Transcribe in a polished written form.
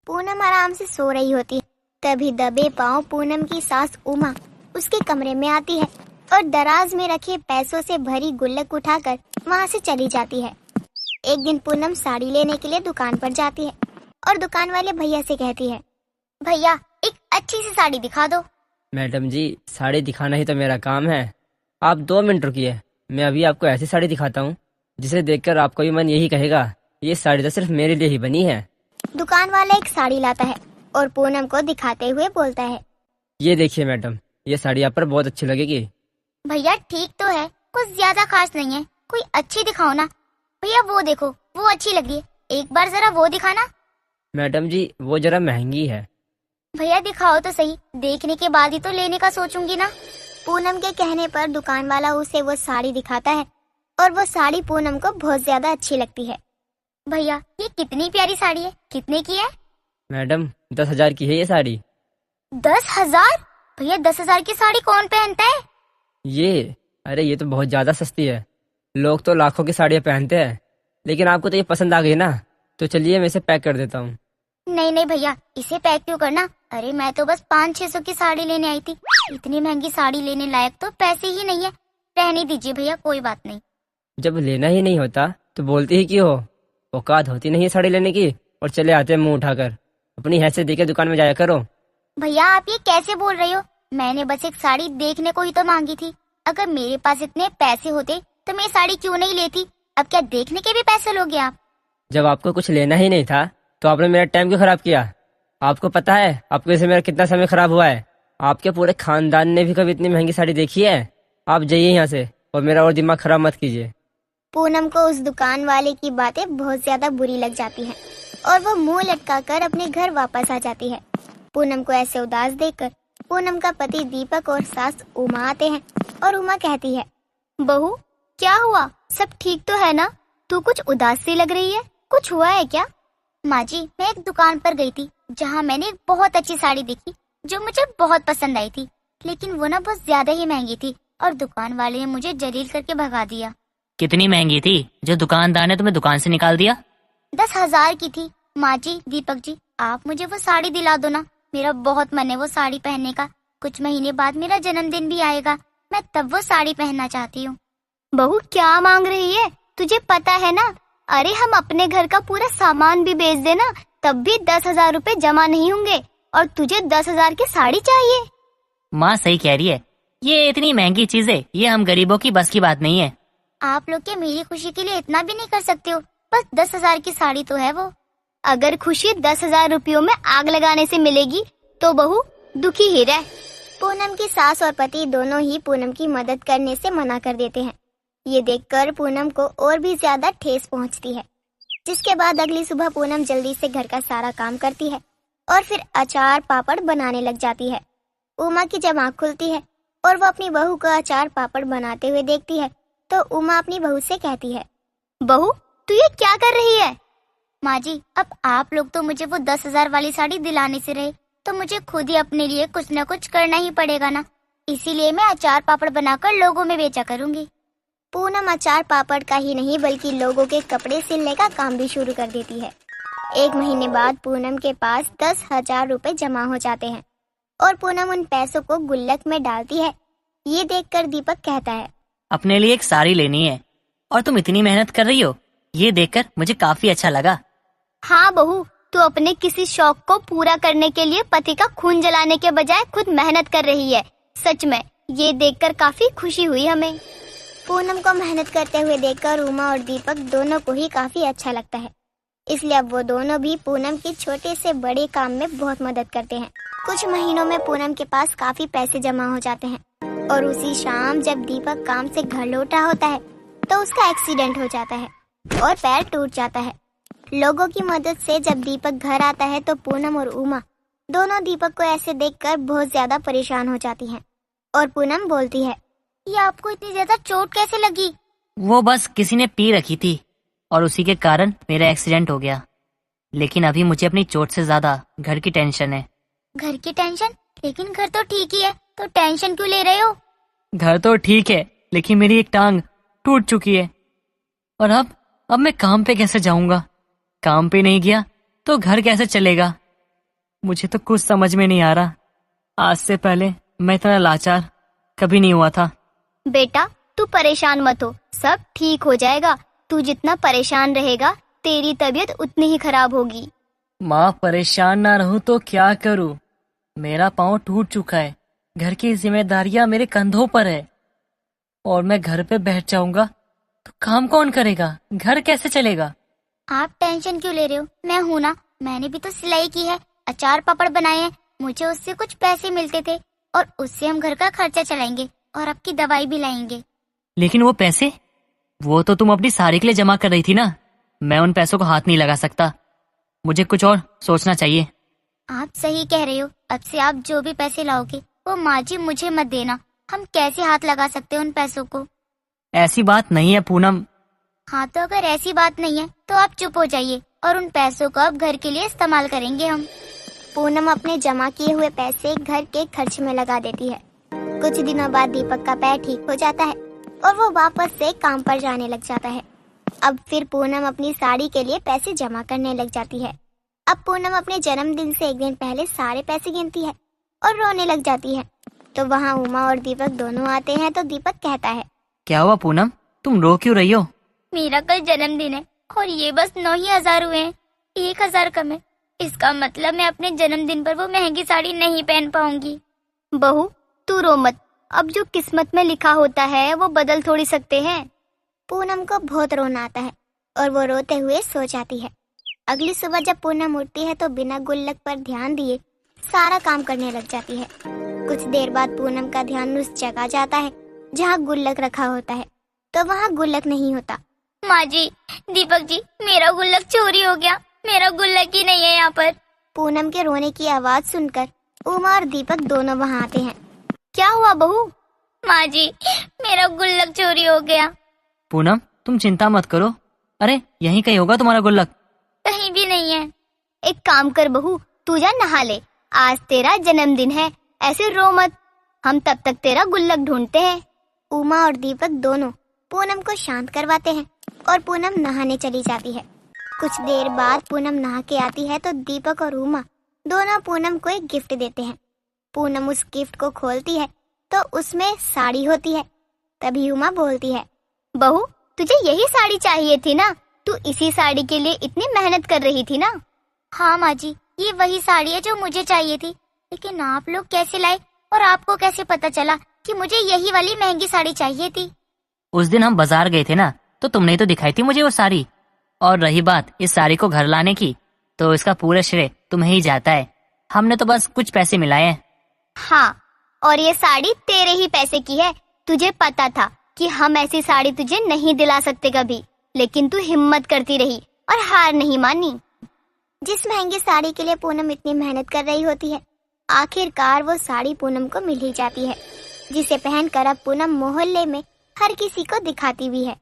पूनम आराम से सो रही होती है। तभी दबे पांव पूनम की सास उमा उसके कमरे में आती है और दराज में रखे पैसों से भरी गुल्लक उठाकर वहाँ से चली जाती है। एक दिन पूनम साड़ी लेने के लिए दुकान पर जाती है और दुकान वाले भैया से कहती है, भैया एक अच्छी सी साड़ी दिखा दो। मैडम जी, साड़ी दिखाना ही तो मेरा काम है। आप 2 मिनट रुकिए, मैं अभी आपको ऐसी साड़ी दिखाता हूँ जिसे देखकर आपका भी मन यही कहेगा, ये साड़ी तो सिर्फ मेरे लिए ही बनी है। दुकान वाला एक साड़ी लाता है और पूनम को दिखाते हुए बोलता है, ये देखिए मैडम, ये साड़ी आप पर बहुत अच्छी लगेगी। भैया ठीक तो है, कुछ ज्यादा खास नहीं है, कोई अच्छी दिखाओ ना। भैया वो देखो, वो अच्छी लग रही है, एक बार जरा वो दिखाना। मैडम जी, वो जरा महंगी है। भैया दिखाओ तो सही, देखने के बाद ही तो लेने का सोचूंगी ना। पूनम के कहने पर दुकान वाला उसे वो साड़ी दिखाता है और वो साड़ी पूनम को बहुत ज्यादा अच्छी लगती है। भैया ये कितनी प्यारी साड़ी है, कितने की है? मैडम 10,000 की है ये साड़ी। 10,000? भैया 10,000 की साड़ी कौन पहनता है? अरे ये तो बहुत ज्यादा सस्ती है। लोग तो लाखों की साड़ियाँ पहनते हैं, लेकिन आपको तो ये पसंद आ गई ना, तो चलिए मैं इसे पैक कर देता हूँ। नहीं नहीं भैया, इसे पैक क्यों करना? अरे मैं तो बस 500-600 की साड़ी लेने आई थी, इतनी महंगी साड़ी लेने लायक तो पैसे ही नहीं है। रहने दीजिए भैया, कोई बात नहीं। जब लेना ही नहीं होता तो बोलती ही क्यों हो? औकात होती नहीं है साड़ी लेने की और चले आते हैं मुंह उठाकर। अपनी हैसियत देके दुकान में जाया करो। भैया आप ये कैसे बोल रहे हो? मैंने बस एक साड़ी देखने को ही तो मांगी थी। अगर मेरे पास इतने पैसे होते तो मैं साड़ी क्यों नहीं लेती? अब क्या देखने के भी पैसे लोगे आप? जब आपको कुछ लेना ही नहीं था तो आपने मेरा टाइम क्यों खराब किया? आपको पता है आपकी वजह से मेरा कितना समय खराब हुआ है? आपके पूरे खानदान ने भी कभी इतनी महंगी साड़ी देखी है? आप जाइए यहाँ से और मेरा और दिमाग खराब मत कीजिए। पूनम को उस दुकान वाले की बातें बहुत ज्यादा बुरी लग जाती हैं और वो मुंह लटकाकर अपने घर वापस आ जाती है। पूनम को ऐसे उदास देखकर पूनम का पति दीपक और सास उमा आते हैं और उमा कहती है, बहू क्या हुआ, सब ठीक तो है ना? तू कुछ उदास सी लग रही है, कुछ हुआ है क्या? माँ जी, मैं एक दुकान पर गई थी जहाँ मैंने एक बहुत अच्छी साड़ी देखी जो मुझे बहुत पसंद आई थी, लेकिन वो ना बहुत ज्यादा ही महंगी थी और दुकान वाले ने मुझे जलील करके भगा दिया। कितनी महंगी थी जो दुकानदार ने तुम्हें दुकान से निकाल दिया? 10,000 की थी। माँ जी, दीपक जी, आप मुझे वो साड़ी दिला दो ना, मेरा बहुत मन है वो साड़ी पहनने का। कुछ महीने बाद मेरा जन्मदिन भी आएगा, मैं तब वो साड़ी पहनना चाहती हूँ। बहू क्या मांग रही है, तुझे पता है ना? अरे हम अपने घर का पूरा सामान भी बेच देना तब भी 10,000 रुपए जमा नहीं होंगे और तुझे 10,000 की साड़ी चाहिए। माँ सही कह रही है, ये इतनी महंगी चीजें ये हम गरीबों की बस की बात नहीं है। आप लोग क्या मेरी खुशी के लिए इतना भी नहीं कर सकते हो? बस 10,000 की साड़ी तो है वो। अगर खुशी 10,000 रुपयों में आग लगाने से मिलेगी तो बहू दुखी ही रह। पूनम की सास और पति दोनों ही पूनम की मदद करने से मना कर देते हैं। ये देखकर पूनम को और भी ज्यादा ठेस पहुंचती है, जिसके बाद अगली सुबह पूनम जल्दी से घर का सारा काम करती है और फिर अचार पापड़ बनाने लग जाती है। उमा की जब आँख खुलती है और वो अपनी बहू को अचार पापड़ बनाते हुए देखती है तो उमा अपनी बहू से कहती है, बहू तू ये क्या कर रही है? माँ जी, अब आप लोग तो मुझे वो 10,000 वाली साड़ी दिलाने से रहे, तो मुझे खुद ही अपने लिए कुछ न कुछ करना ही पड़ेगा ना, इसीलिए मैं अचार पापड़ बनाकर लोगों में बेचा करूंगी। पूनम अचार पापड़ का ही नहीं बल्कि लोगों के कपड़े सिलने का काम भी शुरू कर देती है। 1 महीने बाद पूनम के पास 10,000 रुपए जमा हो जाते हैं और पूनम उन पैसों को गुल्लक में डालती है। ये देखकर दीपक कहता है, अपने लिए एक साड़ी लेनी है और तुम इतनी मेहनत कर रही हो, ये देखकर मुझे काफी अच्छा लगा। हाँ बहू, तू अपने किसी शौक को पूरा करने के लिए पति का खून जलाने के बजाय खुद मेहनत कर रही है। सच में ये देखकर काफी खुशी हुई हमें। पूनम को मेहनत करते हुए देखकर उमा और दीपक दोनों को ही काफी अच्छा लगता है, इसलिए अब वो दोनों भी पूनम की छोटे से बड़े काम में बहुत मदद करते हैं। कुछ महीनों में पूनम के पास काफी पैसे जमा हो जाते हैं और उसी शाम जब दीपक काम से घर लौटा होता है तो उसका एक्सीडेंट हो जाता है और पैर टूट जाता है। लोगों की मदद से जब दीपक घर आता है तो पूनम और उमा दोनों दीपक को ऐसे देखकर बहुत ज्यादा परेशान हो जाती हैं और पूनम बोलती है, ये आपको इतनी ज्यादा चोट कैसे लगी? वो बस किसी ने पी रखी थी और उसी के कारण मेरा एक्सीडेंट हो गया, लेकिन अभी मुझे अपनी चोट से ज्यादा घर की टेंशन है। घर की टेंशन? लेकिन घर तो ठीक ही है, तो टेंशन क्यों ले रहे हो? घर तो ठीक है, लेकिन मेरी एक टांग टूट चुकी है और अब मैं काम पे कैसे जाऊंगा? काम पे नहीं गया तो घर कैसे चलेगा? मुझे तो कुछ समझ में नहीं आ रहा। आज से पहले मैं इतना लाचार कभी नहीं हुआ था। बेटा तू परेशान मत हो, सब ठीक हो जाएगा। तू जितना परेशान रहेगा तेरी तबीयत उतनी ही खराब होगी। माँ, परेशान ना रहूं तो क्या करूं? मेरा पाँव टूट चुका है, घर की जिम्मेदारियां मेरे कंधों पर है, और मैं घर पे बैठ जाऊंगा तो काम कौन करेगा? घर कैसे चलेगा? आप टेंशन क्यों ले रहे हो? मैं हूं ना, मैंने भी तो सिलाई की है, अचार पापड़ बनाए हैं, मुझे उससे कुछ पैसे मिलते थे और उससे हम घर का खर्चा चलाएंगे और आपकी दवाई भी लाएंगे। लेकिन वो पैसे, वो तो तुम अपनी साड़ी के लिए जमा कर रही थी ना। मैं उन पैसों को हाथ नहीं लगा सकता, मुझे कुछ और सोचना चाहिए। आप सही कह रहे हो, अब से आप जो भी पैसे लाओगे वो माँ जी मुझे मत देना। हम कैसे हाथ लगा सकते हैं उन पैसों को? ऐसी बात नहीं है पूनम। हाँ तो अगर ऐसी बात नहीं है तो आप चुप हो जाइए और उन पैसों को अब घर के लिए इस्तेमाल करेंगे हम। पूनम अपने जमा किए हुए पैसे घर के खर्च में लगा देती है। कुछ दिनों बाद दीपक का पैर ठीक हो जाता है और वो वापस से काम पर जाने लग जाता है। अब फिर पूनम अपनी साड़ी के लिए पैसे जमा करने लग जाती है। अब पूनम अपने जन्मदिन से एक दिन पहले सारे पैसे गिनती है और रोने लग जाती है। तो वहाँ उमा और दीपक दोनों आते हैं। तो दीपक कहता है, क्या हुआ पूनम, तुम रो क्यों रही हो? मेरा कल जन्मदिन है और ये बस 9,000 हुए हैं, 1,000 कम है। इसका मतलब मैं अपने जन्मदिन पर वो महंगी साड़ी नहीं पहन पाऊंगी। बहू तू रो मत, अब जो किस्मत में लिखा होता है वो बदल थोड़ी सकते हैं। पूनम को बहुत रोना आता है और वो रोते हुए सो जाती है। अगली सुबह जब पूनम उठती है तो बिना गुल्लक पर ध्यान दिए सारा काम करने लग जाती है। कुछ देर बाद पूनम का ध्यान उस जगह जाता है जहाँ गुल्लक रखा होता है, तो वहाँ गुल्लक नहीं होता। माँ जी, दीपक जी, मेरा गुल्लक चोरी हो गया, मेरा गुल्लक ही नहीं है यहाँ पर। पूनम के रोने की आवाज सुनकर उमा और दीपक दोनों वहाँ आते हैं। क्या हुआ बहू? माँ जी, मेरा गुल्लक चोरी हो गया। पूनम तुम चिंता मत करो, अरे यहीं कहीं होगा तुम्हारा गुल्लक। कहीं भी नहीं है। एक काम कर बहू, तू जा नहा ले, आज तेरा जन्मदिन है, ऐसे रो मत, हम तब तक तेरा गुल्लक ढूंढते हैं। उमा और दीपक दोनों पूनम को शांत करवाते हैं और पूनम नहाने चली जाती है। कुछ देर बाद पूनम नहा के आती है तो दीपक और उमा दोनों पूनम को एक गिफ्ट देते हैं। पूनम उस गिफ्ट को खोलती है तो उसमें साड़ी होती है। तभी उमा बोलती है, बहू तुझे यही साड़ी चाहिए थी ना? तू इसी साड़ी के लिए इतनी मेहनत कर रही थी ना? हाँ माँ जी, ये वही साड़ी है जो मुझे चाहिए थी, लेकिन आप लोग कैसे लाए और आपको कैसे पता चला कि मुझे यही वाली महंगी साड़ी चाहिए थी? उस दिन हम बाजार गए थे ना, तो तुमने ही तो दिखाई थी मुझे वो साड़ी। और रही बात इस साड़ी को घर लाने की, तो इसका पूरा श्रेय तुम्हें ही जाता है, हमने तो बस कुछ पैसे मिलाए हैं। हाँ, और ये साड़ी तेरे ही पैसे की है। तुझे पता था कि हम ऐसी साड़ी तुझे नहीं दिला सकते कभी, लेकिन तू हिम्मत करती रही और हार नहीं मानी। जिस महंगी साड़ी के लिए पूनम इतनी मेहनत कर रही होती है, आखिरकार वो साड़ी पूनम को मिल ही जाती है, जिसे पहनकर अब पूनम मोहल्ले में हर किसी को दिखाती भी है।